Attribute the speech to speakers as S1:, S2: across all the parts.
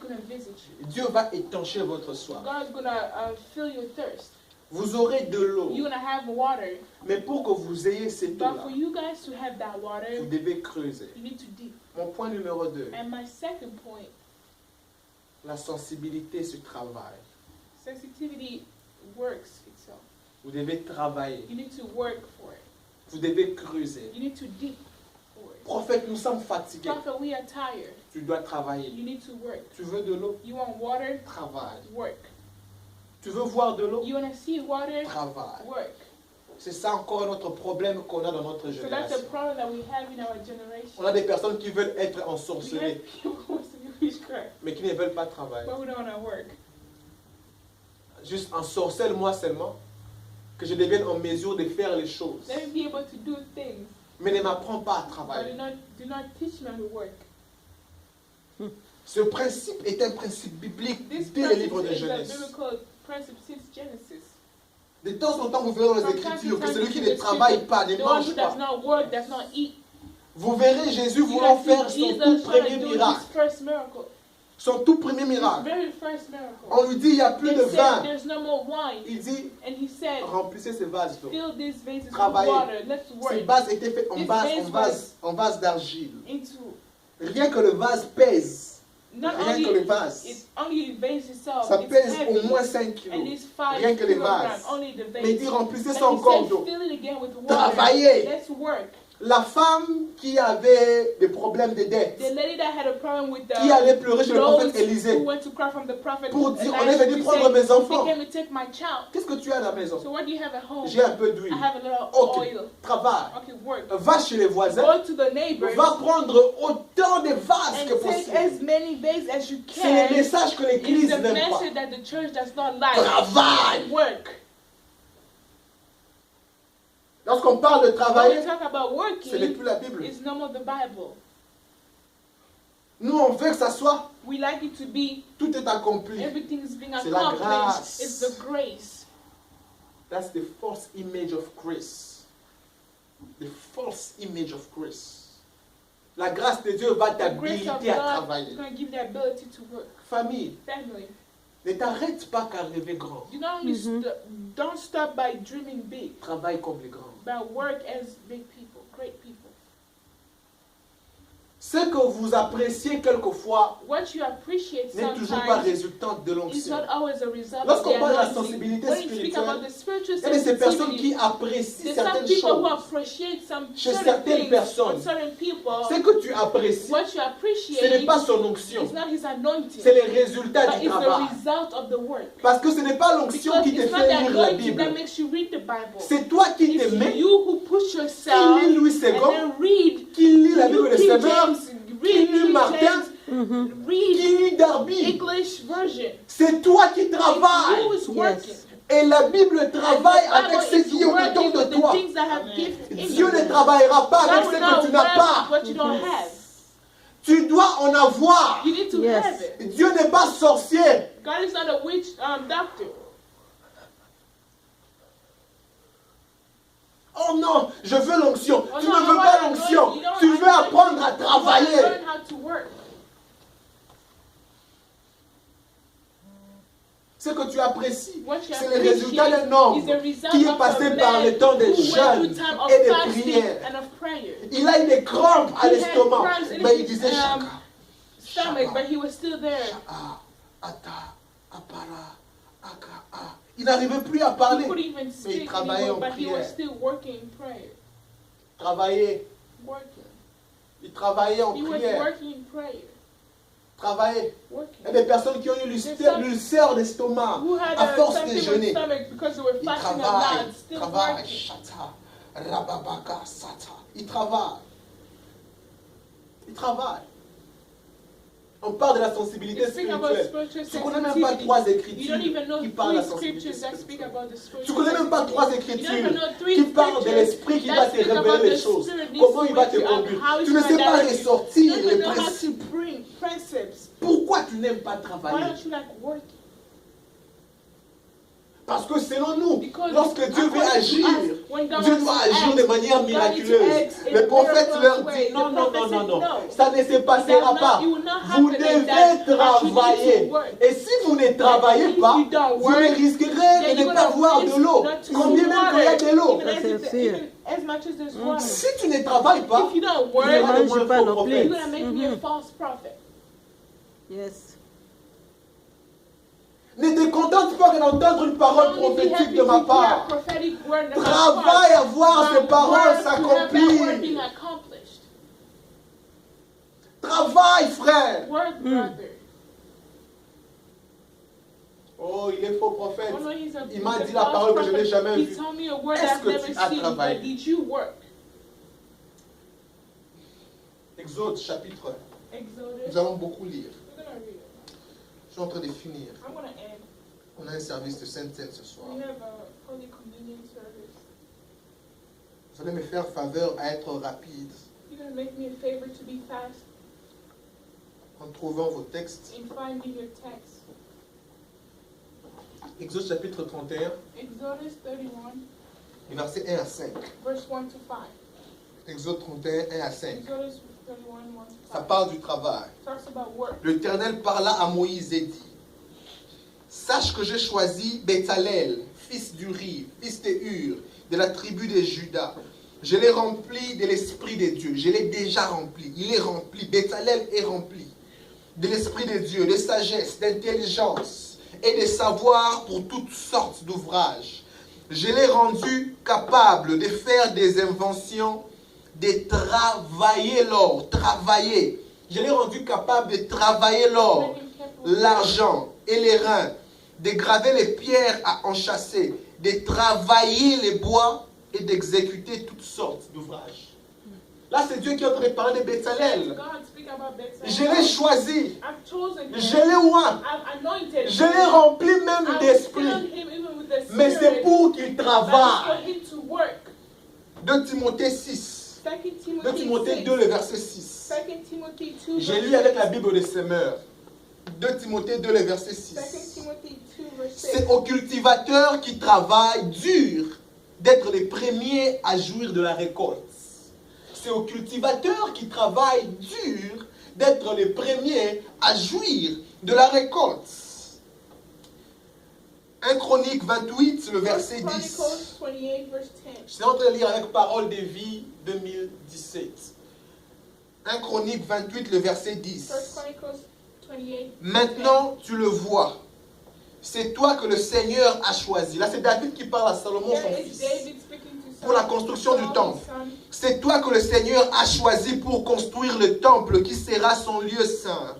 S1: gonna visit you.
S2: Dieu va étancher votre soif.
S1: God's gonna fill your thirst.
S2: Vous aurez de l'eau.
S1: You're gonna have water.
S2: Mais pour que vous ayez cette
S1: But
S2: eau-là,
S1: for you guys to have that water,
S2: vous devez creuser.
S1: you need to dig.
S2: Mon point numéro 2,
S1: And my second point,
S2: la sensibilité se travaille.
S1: sensitivity works itself.
S2: Vous devez travailler.
S1: You need to work for it.
S2: Vous devez creuser.
S1: You need to dig for it.
S2: Prophète, nous sommes fatigués.
S1: Prophet, we are tired.
S2: Tu dois travailler.
S1: You need to work.
S2: Tu veux de l'eau?
S1: You want water?
S2: Travaille.
S1: Work.
S2: Tu veux voir de l'eau?
S1: You want to see water?
S2: Travaille.
S1: Work.
S2: C'est ça encore notre problème qu'on a dans notre
S1: So that's the
S2: génération.
S1: problem that we have in our generation.
S2: On a des personnes qui veulent être
S1: We have
S2: ensorcelées,
S1: people who want to be witchcraft,
S2: mais qui ne veulent pas travailler.
S1: but we don't want to work.
S2: Juste ensorcelle-moi seulement, que je devienne en mesure de faire les choses.
S1: Let me be able to do things,
S2: Mais ne m'apprends pas à
S1: but
S2: travailler.
S1: do not teach me to work.
S2: Ce principe est un principe biblique
S1: This
S2: dès le livre
S1: principle
S2: de
S1: is a
S2: Genèse.
S1: biblical principle since Genesis.
S2: De temps en temps, vous verrez dans les
S1: From time to
S2: Écritures que
S1: time,
S2: celui qui
S1: in
S2: ne
S1: the
S2: travaille
S1: scripture,
S2: pas, ne
S1: the one
S2: mange
S1: who does
S2: pas.
S1: not work, does not eat.
S2: Vous verrez Jésus
S1: You
S2: voulant
S1: can
S2: faire
S1: see
S2: son tout
S1: Jesus trying
S2: premier
S1: to do his
S2: miracle.
S1: first miracle.
S2: Son tout premier
S1: His
S2: miracle.
S1: very first miracle.
S2: On lui dit, il n'y a plus
S1: They
S2: de
S1: said
S2: vin.
S1: there's no more wine.
S2: Il dit,
S1: And he said,
S2: remplissez ces vases d'eau.
S1: fill these vases with
S2: Travaillez.
S1: water. Let's
S2: Ces
S1: work
S2: vases étaient faits en
S1: These
S2: vase,
S1: vases
S2: en vase d'argile.
S1: into
S2: Rien que le vase pèse.
S1: not
S2: Rien que le
S1: only
S2: vase.
S1: it's only the vase itself.
S2: Ça
S1: It's
S2: pèse
S1: heavy,
S2: au moins 5
S1: and
S2: kilos.
S1: it's 5
S2: Rien que les
S1: kilograms.
S2: vases.
S1: Only the vase.
S2: Mais il dit, remplissez
S1: And
S2: ça
S1: he
S2: encore
S1: said,
S2: d'eau.
S1: fill it again with water.
S2: Travaillez.
S1: Let's work.
S2: La femme qui avait des problèmes de dette,
S1: The lady that had a problem with the
S2: qui allait pleurer chez le
S1: those
S2: prophète Élisée,
S1: who went to cry from the prophet
S2: pour dire, on
S1: Elijah,
S2: est venu
S1: he
S2: prendre
S1: said,
S2: mes enfants.
S1: "They came to take my child."
S2: Qu'est-ce que tu as à la maison?
S1: So what do you have at home?
S2: J'ai un peu d'huile.
S1: I have a little
S2: Ok,
S1: oil.
S2: travaille.
S1: Okay, work.
S2: Va chez les voisins.
S1: Go to the neighbors
S2: Va prendre autant de vases que
S1: and take
S2: possible.
S1: as many vases as you
S2: C'est le
S1: can.
S2: message que
S1: It's
S2: l'Église
S1: the
S2: n'aime pas.
S1: message that the church does not like.
S2: Travaille.
S1: Work.
S2: Lorsqu'on parle de
S1: When
S2: travailler,
S1: we talk about
S2: ce n'est
S1: working,
S2: plus la Bible.
S1: it's no more the Bible.
S2: Nous, on veut que ça soit,
S1: We like it to be
S2: tout est accompli.
S1: everything is being
S2: C'est la
S1: accomplished.
S2: grâce.
S1: It's the grace.
S2: That's the false image of grace. The false image of grace. La grâce de Dieu va
S1: The grace of
S2: t'habiliter à
S1: God is
S2: travailler.
S1: going to give you the ability to work.
S2: Famille,
S1: Family.
S2: ne t'arrête pas qu'à rêver grand.
S1: You know, don't stop by dreaming big,
S2: Travaille comme les grands.
S1: but work as big people, great people.
S2: Ce que vous appréciez quelquefois
S1: What you appreciate
S2: n'est toujours pas
S1: sometimes
S2: résultant de
S1: is
S2: l'onction.
S1: not always a result of the
S2: Lorsqu'on parle de la
S1: anointing.
S2: sensibilité
S1: When you speak about
S2: spirituelle,
S1: the spiritual
S2: il y a de ces personnes
S1: sensitivity,
S2: qui apprécient
S1: there's some
S2: certaines
S1: people who
S2: choses.
S1: appreciate some
S2: Chez
S1: certain
S2: certaines
S1: things
S2: personnes,
S1: on certain people.
S2: Ce que tu apprécies,
S1: What you
S2: ce n'est
S1: appreciate
S2: pas son onction.
S1: is not his anointing,
S2: C'est le résultat
S1: but
S2: du
S1: it's
S2: travail.
S1: the result of the work.
S2: Parce que ce n'est pas l'onction
S1: Because
S2: qui te
S1: it's not
S2: fait
S1: the
S2: lire la
S1: anointing that
S2: Bible.
S1: makes you read the Bible.
S2: C'est toi qui te
S1: It's
S2: mets,
S1: you who push yourself
S2: qui lit Louis
S1: and
S2: II,
S1: then read.
S2: qui lit la Bible
S1: You
S2: de
S1: King
S2: Seigneur,
S1: James,
S2: qui
S1: read
S2: lit
S1: King
S2: Martin,
S1: James, read
S2: qui lit Darby.
S1: English version.
S2: C'est toi qui
S1: It's you
S2: travailles.
S1: who's working.
S2: Et la Bible travaille
S1: And the
S2: avec
S1: Bible
S2: ce
S1: is
S2: qui est au-dedans
S1: working
S2: de
S1: with the
S2: toi.
S1: things that have gifts in
S2: Dieu
S1: you.
S2: ne travaillera pas
S1: God
S2: avec
S1: will
S2: ce que
S1: not
S2: tu n'as
S1: work
S2: pas.
S1: with what you don't have.
S2: Tu dois en avoir.
S1: You need to
S3: Yes.
S1: have it.
S2: Dieu n'est pas sorcier.
S1: God is not a witch doctor.
S2: Oh non, je veux l'onction.
S1: Oh,
S2: Tu
S1: no,
S2: ne
S1: I
S2: veux
S1: want
S2: pas
S1: anointing.
S2: l'onction.
S1: You don't
S2: Tu
S1: want
S2: veux apprendre à
S1: anointing. You want to
S2: travailler.
S1: learn how to work.
S2: Ce que tu apprécies,
S1: What you
S2: c'est le résultat d'un homme
S1: is the result
S2: qui est
S1: of
S2: passé
S1: a
S2: par
S1: man
S2: le temps de
S1: who went
S2: jeûne
S1: through time of
S2: et de
S1: fasting
S2: prière.
S1: and of prayer.
S2: Il a eu des crampes à
S1: He had
S2: l'estomac,
S1: cramps in
S2: mais il
S1: his,
S2: disait Shaka,
S1: stomach, but he was still there.
S2: Shaka, Ata, Apara, Aka. Il n'arrivait plus à
S1: He
S2: parler.
S1: couldn't even
S2: Mais il
S1: speak
S2: travaillait
S1: anymore,
S2: en
S1: but he was
S2: prière.
S1: still working in prayer.
S2: Travailler.
S1: Working.
S2: Il travaillait en
S1: He was
S2: prière.
S1: working in prayer.
S2: Travailler. Il y a
S1: Working.
S2: des personnes qui ont eu l'ulcère d'estomac
S1: Who had
S2: à force de
S1: something with
S2: jeûner.
S1: stomach because they were
S2: Il
S1: fasting a
S2: travaille.
S1: lot, still
S2: Travaille.
S1: working.
S2: Shata, Rababaka, Sata. Il travaille. Il travaille. On parle de la sensibilité
S1: You speak about
S2: spirituelle.
S1: spiritual
S2: Tu ne connais même pas
S1: sensitivity.
S2: trois
S1: You don't
S2: écritures
S1: even know
S2: qui parlent de la
S1: 3
S2: sensibilité
S1: scriptures that speak
S2: spirituelle.
S1: about the spiritual
S2: Tu ne connais même pas trois
S1: sensitivity. You don't even
S2: écritures
S1: know 3
S2: qui parlent de
S1: scriptures
S2: l'esprit qui
S1: that
S2: va te
S1: speak about
S2: révéler les
S1: the
S2: choses.
S1: Spirit needs
S2: Comment
S1: to
S2: il va
S1: wake
S2: te
S1: you up,
S2: conduire.
S1: how
S2: Tu
S1: it's
S2: ne sais
S1: gonna
S2: pas
S1: direct you.
S2: ressortir
S1: You don't
S2: les
S1: even know how to
S2: principes.
S1: bring principes.
S2: Pourquoi tu n'aimes pas
S1: Why
S2: travailler?
S1: don't you like working?
S2: Parce que selon nous,
S1: Because
S2: lorsque Dieu veut
S1: according to
S2: agir,
S1: us, when God
S2: Dieu
S1: wants
S2: doit
S1: to
S2: agir
S1: act,
S2: de manière
S1: God needs to
S2: miraculeuse.
S1: act in
S2: Le
S1: a
S2: prophète
S1: miraculous
S2: leur
S1: way.
S2: dit non,
S1: The
S2: non,
S1: prophet
S2: non, non,
S1: said
S2: non.
S1: no.
S2: Ça ne se passera pas.
S1: It will not
S2: Vous
S1: happen
S2: devez
S1: like that. That you need
S2: travailler.
S1: to work.
S2: Et si vous ne travaillez
S1: if
S2: pas,
S1: you don't
S2: vous
S1: work,
S2: ne risquerez
S1: then
S2: de ne
S1: you're
S2: pas
S1: gonna
S2: voir
S1: risk
S2: de l'eau.
S1: not to
S2: Combien
S1: see
S2: même qu'il y a
S1: water,
S2: de l'eau.
S1: even as much as there's water.
S2: Si tu ne travailles pas,
S1: If you don't
S2: tu seras
S1: work,
S2: le moins
S3: pas
S2: faux
S3: non plus.
S2: prophète.
S1: you're gonna make me a false prophet.
S3: Yes.
S2: Ne te contente pas d'entendre une parole
S1: Don't be
S2: prophétique
S1: happy
S2: de
S1: to
S2: ma
S1: hear
S2: part.
S1: a prophetic word in my
S2: Travaille à voir
S1: part,
S2: ces paroles
S1: but work to have that word being
S2: s'accomplir.
S1: accomplished.
S2: Travaille, frère.
S1: Work, brother.
S2: Oh, il est faux prophète.
S1: Oh, no, he's a-
S2: Il m'a
S1: he's a
S2: dit la
S1: false
S2: parole que je n'ai
S1: prophet.
S2: jamais
S1: He
S2: vue.
S1: told me a word
S2: Est-ce
S1: I've
S2: que
S1: never
S2: tu as
S1: seen,
S2: travaillé?
S1: but did you work?
S2: Exode chapitre.
S1: Exodus.
S2: Nous allons beaucoup lire.
S1: We're gonna read it.
S2: Je suis en train de finir.
S1: I'm gonna end.
S2: On a un service de Sainte-Seine ce soir.
S1: We have a Holy Communion service.
S2: Vous allez me faire faveur à être rapide
S1: You're gonna make me a favor to be fast
S2: en trouvant vos textes.
S1: in finding your text.
S2: Exode chapitre 31,
S1: Exodus 31,
S2: les versets 1 à 5.
S1: verse 1 to 5.
S2: Exode 31, 1 à 5.
S1: Exodus 31, 1 to 5.
S2: Ça parle du travail.
S1: Talks about work.
S2: L'Éternel parla à Moïse et dit: Sache que j'ai choisi Béthalel, fils d'Uri, fils de Hur, de la tribu de Juda. Je l'ai rempli de l'Esprit de Dieu. Je l'ai déjà rempli. Il est rempli. Béthalel est rempli de l'Esprit de Dieu, de sagesse, d'intelligence et de savoir pour toutes sortes d'ouvrages. Je l'ai rendu capable de faire des inventions, de travailler l'or. Travailler. Je l'ai rendu capable de travailler l'or, l'argent et les reins, de graver les pierres à enchâsser, de travailler les bois et d'exécuter toutes sortes d'ouvrages. Là, c'est Dieu qui est en train de parler de Béthalel.
S1: God, speak about Bethsaida.
S2: Je l'ai choisi,
S1: I've chosen him.
S2: je l'ai oint,
S1: I've anointed
S2: je
S1: him.
S2: l'ai rempli même
S1: I've
S2: d'esprit.
S1: filled him even with the
S2: Mais c'est
S1: Spirit.
S2: pour qu'il
S1: But it's
S2: travaille.
S1: for him to work.
S2: 2 Timothée 6.
S1: 2
S2: 2
S1: Timothy
S2: Timothée
S1: 6.
S2: 2, le verset 6.
S1: 2 Timothy 2.
S2: J'ai
S1: verse
S2: lu avec
S1: 6.
S2: la Bible des semeurs. 2 Timothée 2, le verset
S1: 2
S2: 6.
S1: Timothy 2, verse 6.
S2: C'est aux cultivateurs qui travaillent dur d'être les premiers à jouir de la récolte. C'est aux cultivateurs qui travaillent dur d'être les premiers à jouir de la récolte. 1 Chronique 28, le verset 10.
S1: Chronicles 28, verse 10.
S2: Je suis en train de lire avec Parole de vie 2017. 1 Chronique 28, le verset 10.
S1: 1 Chronicles 28.
S2: Maintenant, tu le vois. C'est toi que le Seigneur a choisi. Là, c'est David qui parle à Salomon, son
S1: There is
S2: fils.
S1: David speaking to
S2: Pour la
S1: Solomon,
S2: construction du
S1: Solomon's
S2: temple.
S1: son.
S2: C'est toi que le Seigneur a choisi pour construire le temple qui sera son lieu saint.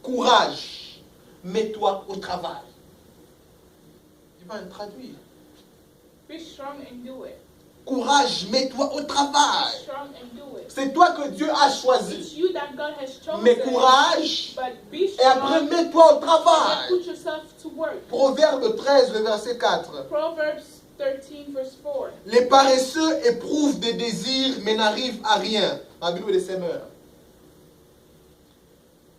S2: Courage, mets-toi au travail. Il va me traduire.
S1: Be strong and do it.
S2: Courage, mets-toi au
S1: Be
S2: travail.
S1: strong and do it.
S2: C'est toi que Dieu a
S1: It's
S2: choisi.
S1: you that God has chosen.
S2: Mais courage,
S1: But be
S2: et après
S1: strong
S2: mets-toi au
S1: and
S2: travail.
S1: put yourself to work.
S2: Proverbe 13, le verset 4.
S1: Proverbs 13, verse 4.
S2: Les paresseux éprouvent des désirs mais n'arrivent à rien. La Bible des semeurs.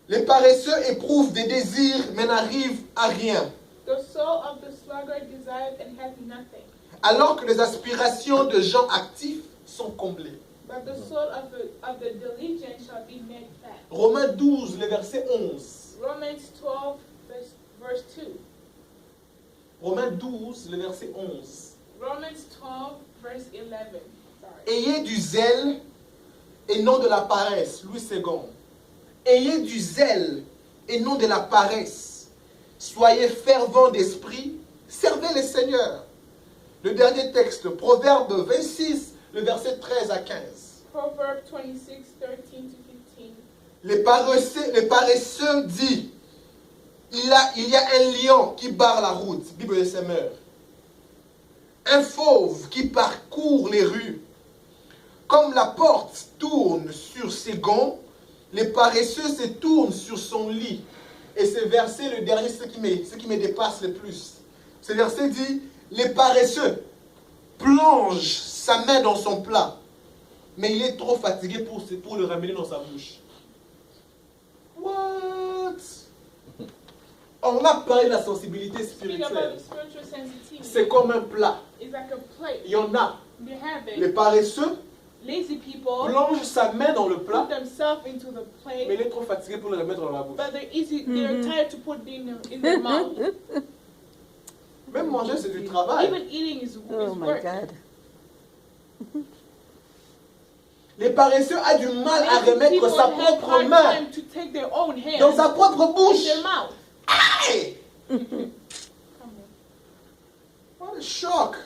S2: Les paresseux éprouvent des désirs mais n'arrivent à rien.
S1: The soul of the sluggard desires and has nothing,
S2: Alors que les aspirations de gens actifs sont comblées.
S1: but the soul of the diligent shall be made fat.
S2: Romains 12, le verset 11.
S1: Romans 12, verse 2.
S2: Romains 12, le verset 11.
S1: Romans 12, verse 11. Sorry.
S2: Ayez du zèle et non de la paresse. Louis II. Ayez du zèle et non de la paresse. Soyez fervents d'esprit. Servez le Seigneur. Le dernier texte, Proverbe 26, le verset 13 à 15.
S1: Proverbs 26, 13 to 15.
S2: Les paresseux disent, il y a un lion qui barre la route. Bible des semeurs. Un fauve qui parcourt les rues. Comme la porte tourne sur ses gonds, les paresseux se tournent sur son lit. Et ce verset, le dernier, ce qui me dépasse le plus. Ce verset dit, les paresseux plongent sa main dans son plat, mais il est trop fatigué pour le ramener dans sa bouche. What? On a parlé de la sensibilité
S1: Speak about
S2: spirituelle.
S1: the spiritual sensitivity.
S2: C'est comme un plat.
S1: It's like a plate.
S2: Il y en a.
S1: You have
S2: Les
S1: it.
S2: paresseux
S1: Lazy people
S2: plongent sa main dans le
S1: put
S2: plat,
S1: themselves into the
S2: mais il
S1: plate,
S2: est trop fatigué pour le remettre dans la bouche.
S1: but they're tired to put it in their mouth.
S2: Même manger, c'est du travail.
S1: Even eating is
S3: Oh my
S1: work.
S3: God.
S2: Les paresseux ont du mal à
S1: Lazy
S2: remettre
S1: people
S2: sa
S1: have
S2: propre
S1: hard
S2: main
S1: time to take their own hands
S2: dans sa propre
S1: in
S2: bouche.
S1: their mouth.
S2: Aïe!
S1: Come on.
S2: What a choc!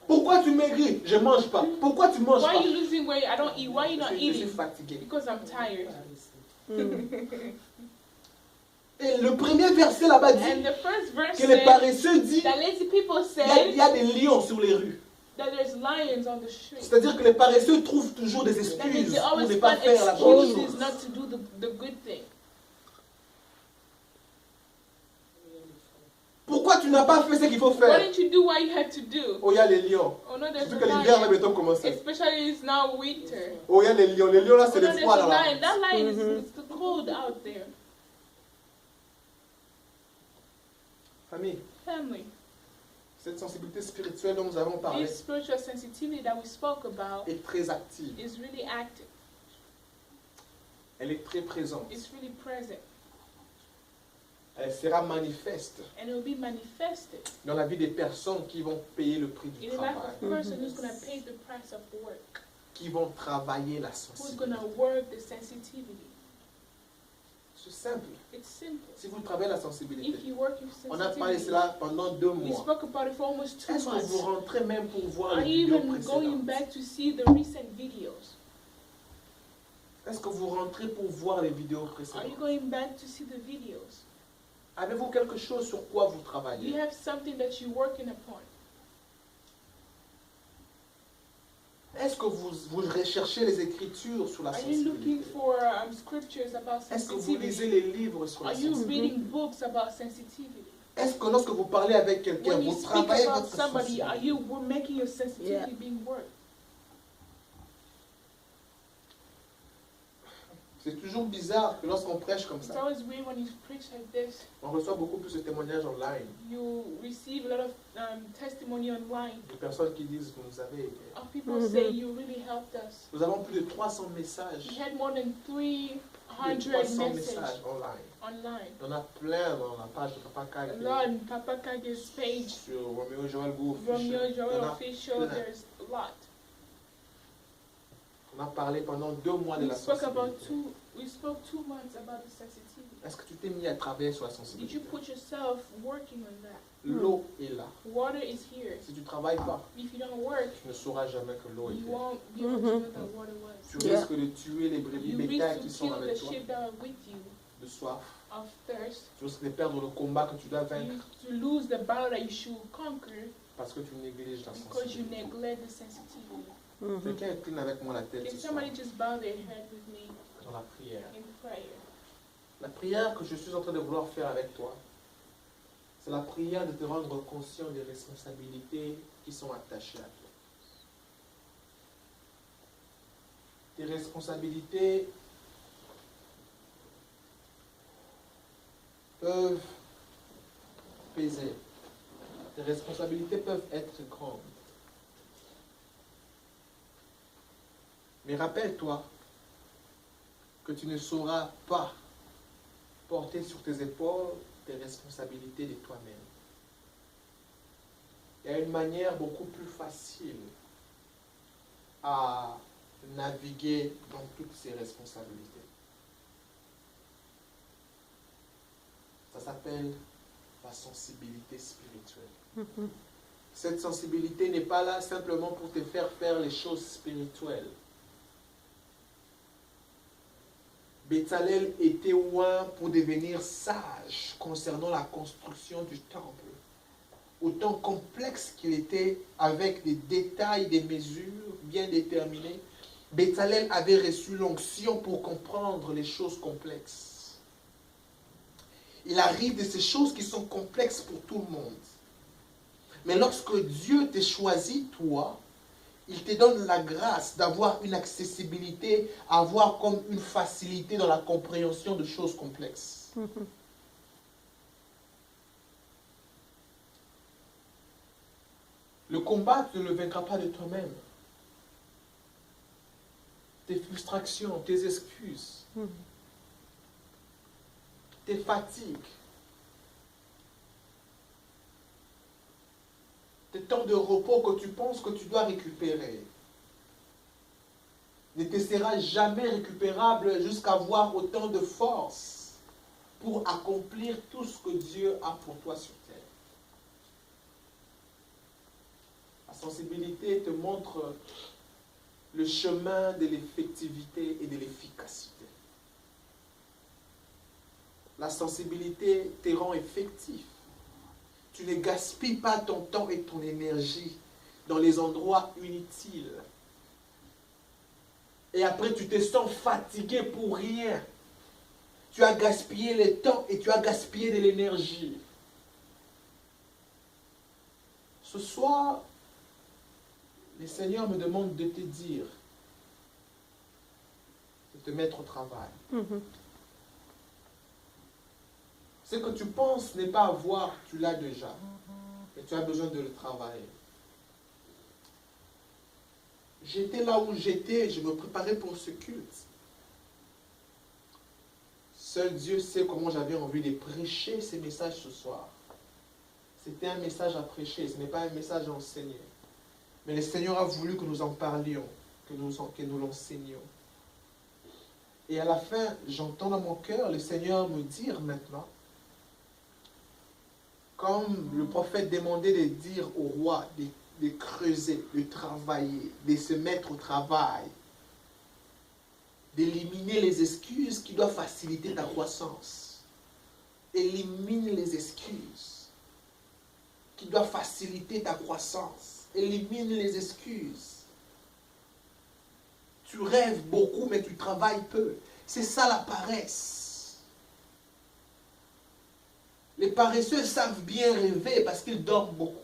S2: Pourquoi tu maigris? Je mange pas. Pourquoi tu manges
S1: Why
S2: pas?
S1: are you losing weight? I don't eat. Why are you not
S2: Je suis
S1: eating?
S2: fatigué.
S1: Because I'm tired.
S2: Et le premier verset là-bas dit
S1: And the first verse
S2: que les
S1: said
S2: paresseux disent
S1: that lazy people
S2: il y
S1: say
S2: a des lions sur les rues.
S1: that there's lions on the street.
S2: C'est-à-dire que les paresseux trouvent toujours des
S1: That means
S2: excuses
S1: they
S2: pour
S1: always
S2: ne pas
S1: find
S2: faire la bonne
S1: excuses
S2: chose.
S1: not to do the good thing.
S2: Pourquoi tu n'as pas fait ce qu'il faut
S1: Why
S2: faire?
S1: didn't you do what you had to do?
S2: Oh, il y a les lions.
S1: Oh no, there's
S2: Surtout
S1: a
S2: que l'hiver va
S1: lion.
S2: bientôt commencer.
S1: Especially it's now winter.
S2: Oh, il y a les lions. Les lions là,
S1: Oh
S2: c'est
S1: no,
S2: le
S1: there's
S2: froid
S1: a
S2: dans la
S1: lion.
S2: rue.
S1: That lion is it's cold out there.
S2: Famille,
S1: Family.
S2: cette sensibilité spirituelle dont nous avons parlé
S1: This spiritual sensitivity that we spoke about
S2: est très active.
S1: is really active.
S2: Elle est très présente.
S1: It's really present.
S2: Elle sera manifeste
S1: And it will be manifested
S2: dans la vie des personnes qui vont payer le prix du
S1: in the life
S2: travail,
S1: of a person who's going to pay the price of work,
S2: qui vont travailler la
S1: who's going
S2: sensibilité.
S1: to work the sensitivity.
S2: C'est simple.
S1: It's simple.
S2: Si vous travaillez la sensibilité,
S1: If you work with
S2: on a parlé de
S1: sensitivity,
S2: cela pendant 2
S1: we
S2: mois.
S1: spoke about it for almost 2
S2: Est-ce que vous
S1: months.
S2: rentrez même pour voir
S1: Are
S2: les
S1: you
S2: vidéos
S1: even going
S2: précédentes?
S1: back to see the recent videos?
S2: Est-ce que vous rentrez pour voir les vidéos
S1: Are you
S2: précédentes?
S1: going back to see the videos?
S2: Avez-vous quelque chose sur quoi vous
S1: You
S2: travaillez?
S1: have something that you're working upon.
S2: Est-ce que vous recherchez les écritures sur la
S1: Are you looking
S2: sensibilité?
S1: for scriptures about
S2: Est-ce que vous lisez
S1: sensitivity?
S2: les livres sur la
S1: Are you
S2: sensibilité?
S1: reading books about sensitivity?
S2: Est-ce que lorsque vous parlez avec quelqu'un,
S1: When you
S2: vous
S1: speak
S2: travaillez
S1: about
S2: votre
S1: somebody, are
S2: sensibilité?
S1: you we're making your sensitivity
S3: Yeah.
S1: being worked?
S2: C'est toujours bizarre que lorsqu'on prêche comme
S1: It's
S2: ça,
S1: always weird when you preach like this.
S2: on reçoit beaucoup plus de témoignages online.
S1: You receive a lot of testimony online.
S2: Des personnes qui disent, vous nous avez aidés.
S1: Of people say you really helped us.
S2: Nous avons plus de 300 messages.
S1: We had more than
S2: Plus
S1: 300
S2: de 300
S1: messages
S2: messages online.
S1: online.
S2: Il y en a plein dans la page de Papa
S1: A
S2: Kage,
S1: lot on Papa Kage's page,
S2: sur Romeo Joel Gouff.
S1: Romeo
S2: Il y
S1: Joel
S2: en a
S1: official,
S2: plein.
S1: there's a lot.
S2: On a parlé pendant 2 mois de
S1: We
S2: la
S1: spoke about
S2: sensibilité.
S1: we spoke 2 months about the sensitivity.
S2: Est-ce que tu t'es mis à travailler sur la
S1: Did you
S2: sensibilité?
S1: put yourself working on that?
S2: L'eau est là.
S1: Water is here.
S2: Si tu ne travailles pas,
S1: If you don't work,
S2: tu ne sauras jamais que l'eau
S1: you
S2: est là.
S1: won't be able to know that water was.
S2: Tu
S3: Yeah.
S2: risques de tuer les brebis
S1: You
S2: bétail
S1: risk
S2: qui
S1: to
S2: sont
S1: kill
S2: avec
S1: the
S2: toi
S1: sheep that are with you
S2: de soif.
S1: of thirst.
S2: Tu risques de perdre le combat que tu dois vaincre
S1: You to lose the battle that you should conquer
S2: parce que tu négliges la
S1: because you
S2: sensibilité.
S1: neglect the sensitivity.
S2: Quelqu'un incline avec moi la tête
S1: Can
S2: ce soir
S1: somebody just bow their head with me
S2: dans la prière.
S1: in prayer?
S2: La prière que je suis en train de vouloir faire avec toi, c'est la prière de te rendre conscient des responsabilités qui sont attachées à toi. Tes responsabilités peuvent peser. Tes responsabilités peuvent être grandes. Mais rappelle-toi que tu ne sauras pas porter sur tes épaules tes responsabilités de toi-même. Il y a une manière beaucoup plus facile à naviguer dans toutes ces responsabilités. Ça s'appelle la sensibilité spirituelle. Cette sensibilité n'est pas là simplement pour te faire faire les choses spirituelles. Bétzalel était loin pour devenir sage concernant la construction du temple. Autant complexe qu'il était, avec des détails, des mesures bien déterminées, Bétzalel avait reçu l'onction pour comprendre les choses complexes. Il arrive de ces choses qui sont complexes pour tout le monde. Mais lorsque Dieu t'a choisi, toi, Il te donne la grâce d'avoir une accessibilité, avoir comme une facilité dans la compréhension de choses complexes. Le combat, tu ne le vaincras pas de toi-même. Tes frustrations, tes excuses, tes fatigues, tes temps de repos que tu penses que tu dois récupérer ne te sera jamais récupérable jusqu'à avoir autant de force pour accomplir tout ce que Dieu a pour toi sur terre. La sensibilité te montre le chemin de l'effectivité et de l'efficacité. La sensibilité te rend effectif. Tu ne gaspilles pas ton temps et ton énergie dans les endroits inutiles. Et après, tu te sens fatigué pour rien. Tu as gaspillé le temps et tu as gaspillé de l'énergie. Ce soir, le Seigneur me demande de te dire, de te mettre au travail. Ce que tu penses n'est pas avoir, tu l'as déjà. Mais tu as besoin de le travailler. J'étais là où j'étais, je me préparais pour ce culte. Seul Dieu sait comment j'avais envie de prêcher ces messages ce soir. C'était un message à prêcher, ce n'est pas un message à enseigner. Mais le Seigneur a voulu que nous en parlions, que nous l'enseignions. Et à la fin, j'entends dans mon cœur le Seigneur me dire maintenant, comme le prophète demandait de dire au roi, de creuser, de travailler, de se mettre au travail, d'éliminer les excuses qui doivent faciliter ta croissance. Élimine les excuses qui doivent faciliter ta croissance. Élimine les excuses. Tu rêves beaucoup, mais tu travailles peu. C'est ça la paresse. Les paresseux savent bien rêver parce qu'ils dorment beaucoup.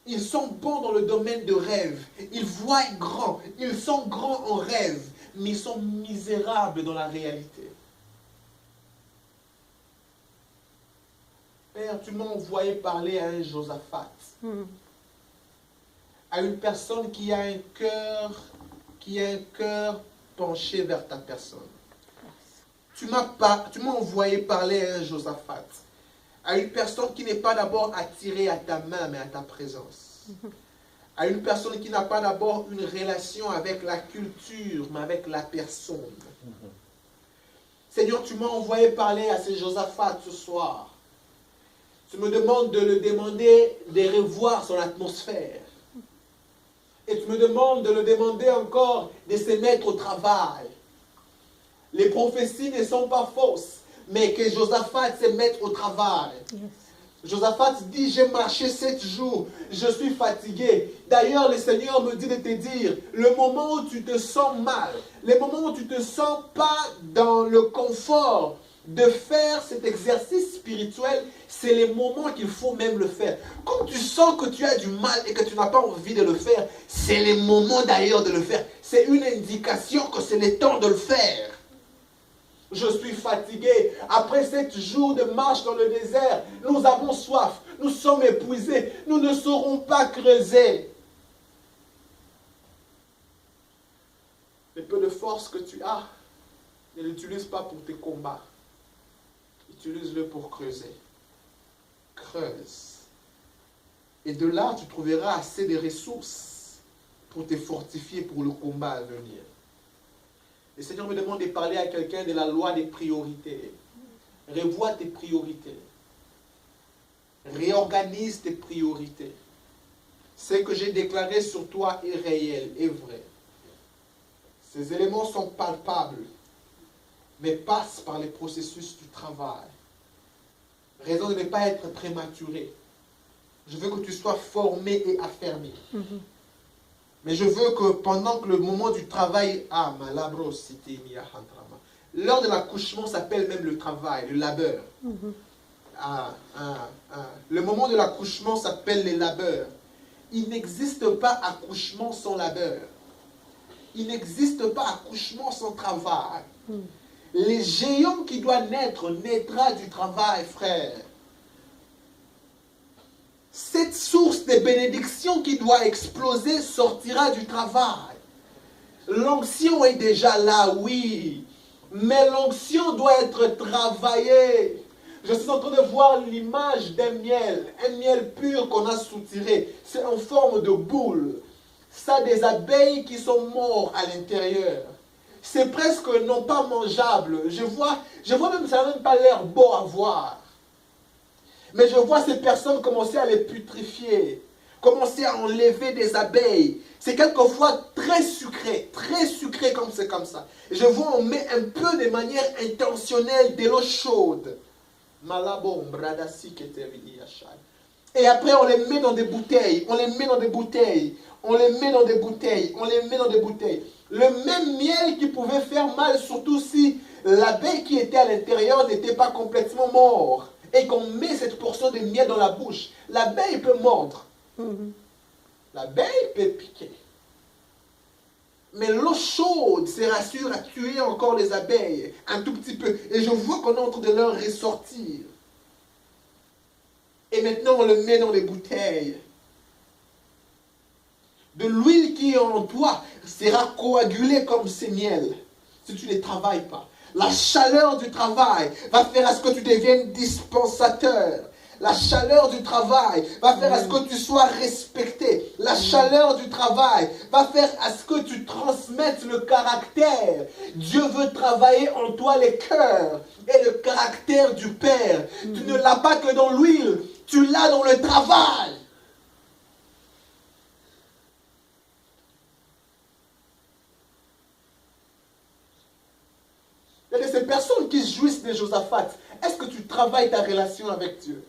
S2: Ils sont bons dans le domaine de rêve. Ils voient grand. Ils sont grands en rêve, mais ils sont misérables dans la réalité. Père, tu m'as envoyé parler à un Josaphat. À une personne qui a un cœur penché vers ta personne. Tu m'as envoyé parler à un Josaphat. À une personne qui n'est pas d'abord attirée à ta main, mais à ta présence. À une personne qui n'a pas d'abord une relation avec la culture, mais avec la personne. Seigneur, tu m'as envoyé parler à ce Josaphat ce soir. Tu me demandes de le demander de revoir son atmosphère. Et tu me demandes de le demander encore de se mettre au travail. Les prophéties ne sont pas fausses, mais que Josaphat se mette au travail. Josaphat dit, j'ai marché 7 jours, je suis fatigué. D'ailleurs, le Seigneur me dit de te dire, le moment où tu te sens mal, le moment où tu ne te sens pas dans le confort de faire cet exercice spirituel, c'est les moments qu'il faut même le faire. Quand tu sens que tu as du mal et que tu n'as pas envie de le faire, c'est les moments d'ailleurs de le faire. C'est une indication que c'est le temps de le faire. Je suis fatigué. Après 7 jours de marche dans le désert, nous avons soif. Nous sommes épuisés. Nous ne saurons pas creuser. Le peu de force que tu as, ne l'utilise pas pour tes combats. Utilise-le pour creuser. Creuse. Et de là, tu trouveras assez de ressources pour te fortifier pour le combat à venir. Le Seigneur me demande de parler à quelqu'un de la loi des priorités. Revois tes priorités. Réorganise tes priorités. Ce que j'ai déclaré sur toi est réel, est vrai. Ces éléments sont palpables, mais passent par les processus du travail. Raison de ne pas être prématuré. Je veux que tu sois formé et affermi. Mais je veux que pendant que le moment du travail, l'heure de l'accouchement s'appelle même le travail, le labeur. Le moment de l'accouchement s'appelle le labeur. il n'existe pas accouchement sans labeur. Il n'existe pas accouchement sans travail. Les géants qui doivent naître, naîtra du travail, frère. Cette source de bénédiction qui doit exploser sortira du travail. L'onction est déjà là, oui. Mais l'onction doit être travaillée. Je suis en train de voir l'image d'un miel. Un miel pur qu'on a soutiré. C'est en forme de boule. Ça a des abeilles qui sont mortes à l'intérieur. C'est presque non pas mangeable. Je vois même, ça n'a même pas l'air beau à voir. Mais je vois ces personnes commencer à les putrifier, commencer à enlever des abeilles. C'est quelquefois très sucré comme c'est comme ça. Je vois on met un peu de manière intentionnelle de l'eau chaude. Et après on les met dans des bouteilles, on les met dans des bouteilles, on les met dans des bouteilles, on les met dans des bouteilles. Le même miel qui pouvait faire mal, surtout si l'abeille qui était à l'intérieur n'était pas complètement morte. Et qu'on met cette portion de miel dans la bouche, l'abeille peut mordre. L'abeille peut piquer. Mais l'eau chaude sert à tuer encore les abeilles, un tout petit peu. Et je vois qu'on est en train de leur ressortir. Et maintenant, on le met dans les bouteilles. De l'huile qui est en toi sera coagulée comme ces miels, si tu ne les travailles pas. La chaleur du travail va faire à ce que tu deviennes dispensateur. La chaleur du travail va faire à ce que tu sois respecté. La chaleur du travail va faire à ce que tu transmettes le caractère. Dieu veut travailler en toi les cœurs et le caractère du Père. Tu ne l'as pas que dans l'huile, tu l'as dans le travail. Il y a de ces personnes qui jouissent de Josaphat. Est-ce que tu travailles ta relation avec Dieu?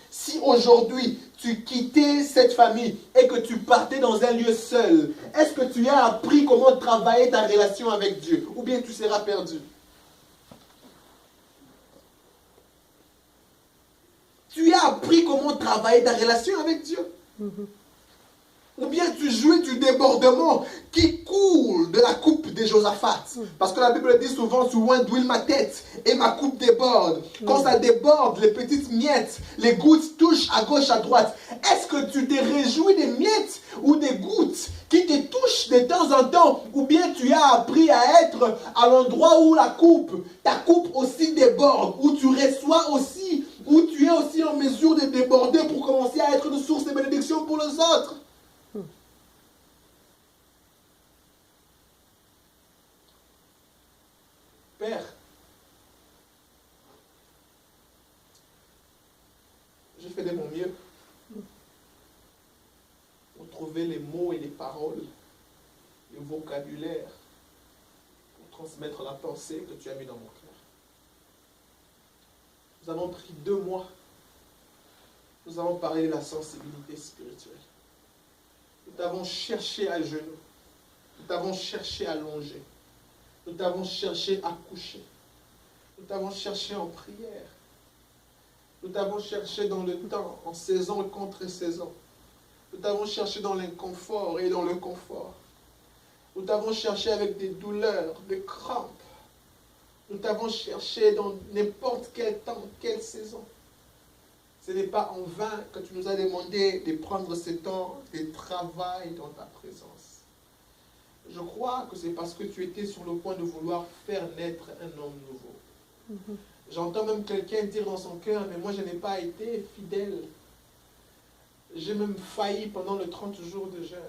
S2: Si aujourd'hui tu quittais cette famille et que tu partais dans un lieu seul, est-ce que tu as appris comment travailler ta relation avec Dieu? Ou bien tu seras perdu? Tu as appris comment travailler ta relation avec Dieu? Ou bien tu jouis du débordement qui coule de la coupe de Josaphat. Parce que la Bible dit souvent, souvent d'huile ma tête et ma coupe déborde. Quand ça déborde, les petites miettes, les gouttes touchent à gauche, à droite. Est-ce que tu te réjouis des miettes ou des gouttes qui te touchent de temps en temps? Ou bien tu as appris à être à l'endroit où ta coupe aussi déborde, où tu reçois aussi, où tu es aussi en mesure de déborder pour commencer à être une source de bénédiction pour les autres? Père, je fais de mon mieux pour trouver les mots et les paroles, le vocabulaire, pour transmettre la pensée que tu as mis dans mon cœur. Nous avons pris 2 mois. Nous avons parlé de la sensibilité spirituelle. Nous t'avons cherché à genoux. Nous t'avons cherché à longer. Nous t'avons cherché à coucher. Nous t'avons cherché en prière. Nous t'avons cherché dans le temps, en saison et contre-saison. Nous t'avons cherché dans l'inconfort et dans le confort. Nous t'avons cherché avec des douleurs, des crampes. Nous t'avons cherché dans n'importe quel temps, quelle saison. Ce n'est pas en vain que tu nous as demandé de prendre ce temps de travail dans ta présence. Je crois que c'est parce que tu étais sur le point de vouloir faire naître un homme nouveau. J'entends même quelqu'un dire dans son cœur, mais moi je n'ai pas été fidèle. J'ai même failli pendant le 30 jours de jeûne.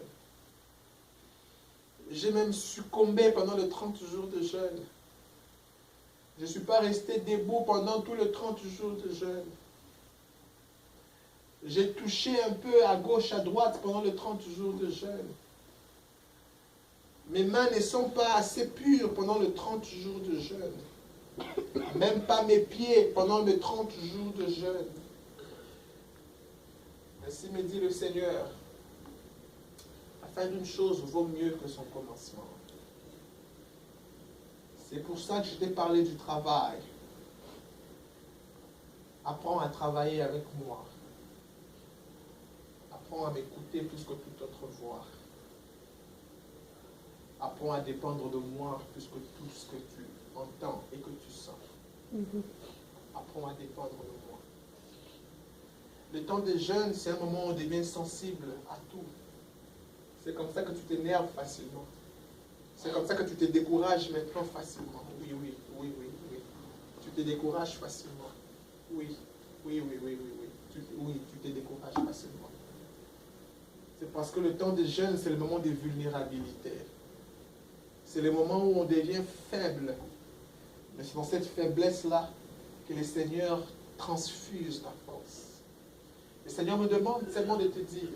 S2: J'ai même succombé pendant le 30 jours de jeûne. Je ne suis pas resté debout pendant tout le 30 jours de jeûne. J'ai touché un peu à gauche, à droite pendant le 30 jours de jeûne. Mes mains ne sont pas assez pures pendant le 30 jours de jeûne. Même pas mes pieds pendant le 30 jours de jeûne. Ainsi me dit le Seigneur, la fin d'une chose vaut mieux que son commencement. C'est pour ça que je t'ai parlé du travail. Apprends à travailler avec moi. Apprends à m'écouter plus que toute autre voix. Apprends à dépendre de moi plus que tout ce que tu entends et que tu sens. Apprends à dépendre de moi. Le temps des jeunes, c'est un moment où on devient sensible à tout. C'est comme ça que tu t'énerves facilement. C'est comme ça que tu te décourages maintenant facilement. Oui. Tu te décourages facilement. Oui. Tu te décourages facilement. C'est parce que le temps des jeunes, c'est le moment de vulnérabilité. C'est le moment où on devient faible. Mais c'est dans cette faiblesse-là que le Seigneur transfuse ta force. Le Seigneur me demande seulement de te dire,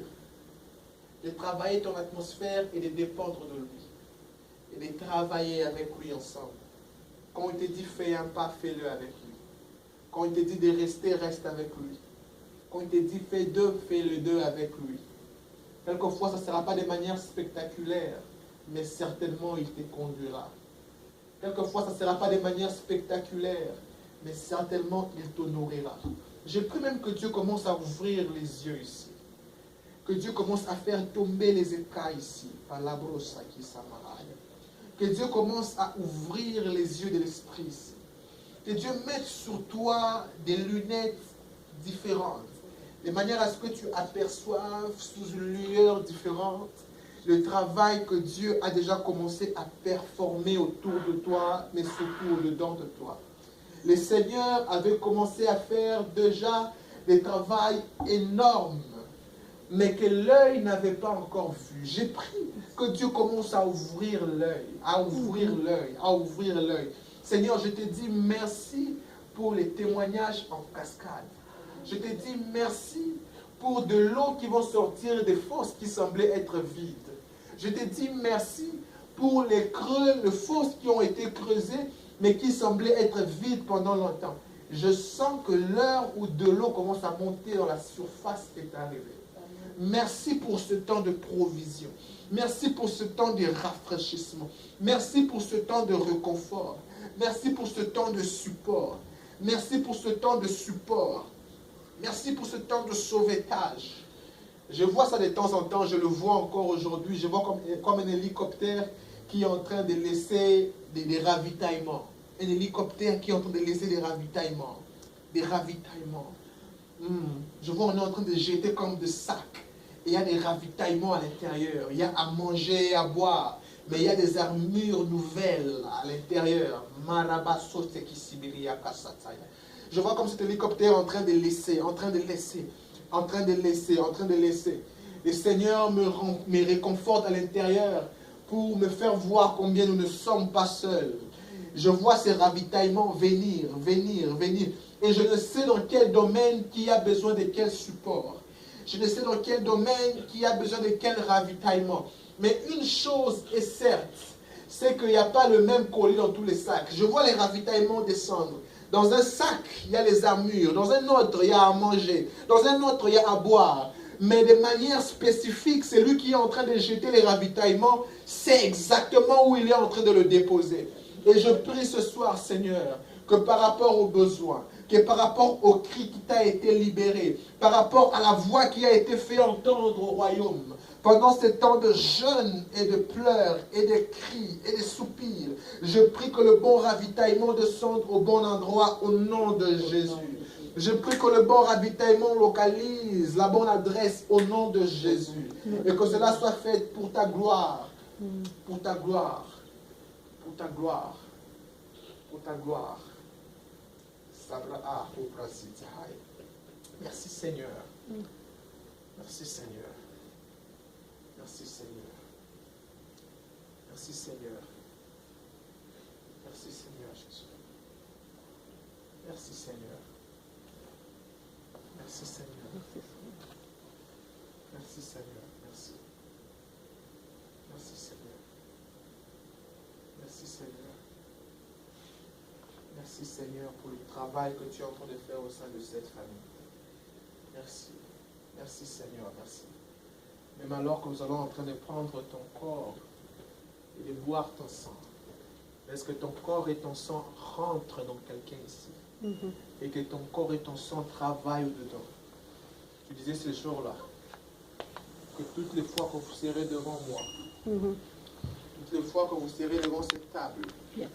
S2: de travailler ton atmosphère et de dépendre de lui. Et de travailler avec lui ensemble. Quand il te dit fais un pas, fais-le avec lui. Quand il te dit de rester, reste avec lui. Quand il te dit fais deux, fais le deux avec lui. Quelquefois, ça ne sera pas de manière spectaculaire, mais certainement il te conduira. Quelquefois, ça ne sera pas de manière spectaculaire, mais certainement il te nourrira. Je prie même que Dieu commence à ouvrir les yeux ici. Que Dieu commence à faire tomber les écailles ici. Que Dieu commence à ouvrir les yeux de l'esprit ici. Que Dieu mette sur toi des lunettes différentes. De manière à ce que tu aperçoives sous une lueur différente le travail que Dieu a déjà commencé à performer autour de toi, mais surtout au-dedans de toi. Le Seigneur avait commencé à faire déjà des travails énormes, mais que l'œil n'avait pas encore vu. J'ai prié que Dieu commence à ouvrir l'œil, à ouvrir l'œil, à ouvrir l'œil. Seigneur, je te dis merci pour les témoignages en cascade. Je te dis merci pour de l'eau qui va sortir des fosses qui semblaient être vides. Je te dis merci pour les creux, les fosses qui ont été creusées, mais qui semblaient être vides pendant longtemps. Je sens que l'heure où de l'eau commence à monter dans la surface est arrivée. Merci pour ce temps de provision. Merci pour ce temps de rafraîchissement. Merci pour ce temps de réconfort. Merci pour ce temps de support. Merci pour ce temps de support. Merci pour ce temps de sauvetage. Je vois ça de temps en temps, je le vois encore aujourd'hui. Je vois comme un hélicoptère qui est en train de laisser des ravitaillements. Un hélicoptère qui est en train de laisser des ravitaillements. Des ravitaillements. Je vois on est en train de jeter comme des sacs. Et il y a des ravitaillements à l'intérieur. Il y a à manger, à boire. Mais il y a des armures nouvelles à l'intérieur. Je vois comme cet hélicoptère en train de laisser, en train de laisser, en train de laisser, en train de laisser. Le Seigneur me réconforte à l'intérieur pour me faire voir combien nous ne sommes pas seuls. Je vois ces ravitaillements venir. Et je ne sais dans quel domaine qui a besoin de quel support. Je ne sais dans quel domaine qui a besoin de quel ravitaillement. Mais une chose est certes, c'est qu'il n'y a pas le même colis dans tous les sacs. Je vois les ravitaillements descendre. Dans un sac, il y a les armures. Dans un autre, il y a à manger. Dans un autre, il y a à boire. Mais de manière spécifique, c'est lui qui est en train de jeter les ravitaillements. C'est exactement où il est en train de le déposer. Et je prie ce soir, Seigneur, que par rapport aux besoins, que par rapport au cri qui t'a été libéré, par rapport à la voix qui a été fait entendre au royaume, pendant ce temps de jeûne et de pleurs et de cris et de soupirs, je prie que le bon ravitaillement descende au bon endroit au nom de Jésus. Je prie que le bon ravitaillement localise la bonne adresse au nom de Jésus. Et que cela soit fait pour ta gloire. Pour ta gloire. Pour ta gloire. Pour ta gloire. Merci Seigneur. Merci Seigneur. Merci Seigneur. Merci Seigneur. Merci Seigneur Jésus. Merci Seigneur. Merci Seigneur. Merci Seigneur. Merci. Merci Seigneur. Merci Seigneur. Merci Seigneur pour le travail que tu es en train de faire au sein de cette famille. Merci. Merci Seigneur. Merci. Même alors que nous allons en train de prendre ton corps et de boire ton sang, est-ce que ton corps et ton sang rentrent dans quelqu'un ici? Et que ton corps et ton sang travaillent au-dedans. Tu disais ce jour-là, que toutes les fois que vous serez devant moi,
S3: Mhm.
S2: toutes les fois que vous serez devant cette table,
S3: Yes.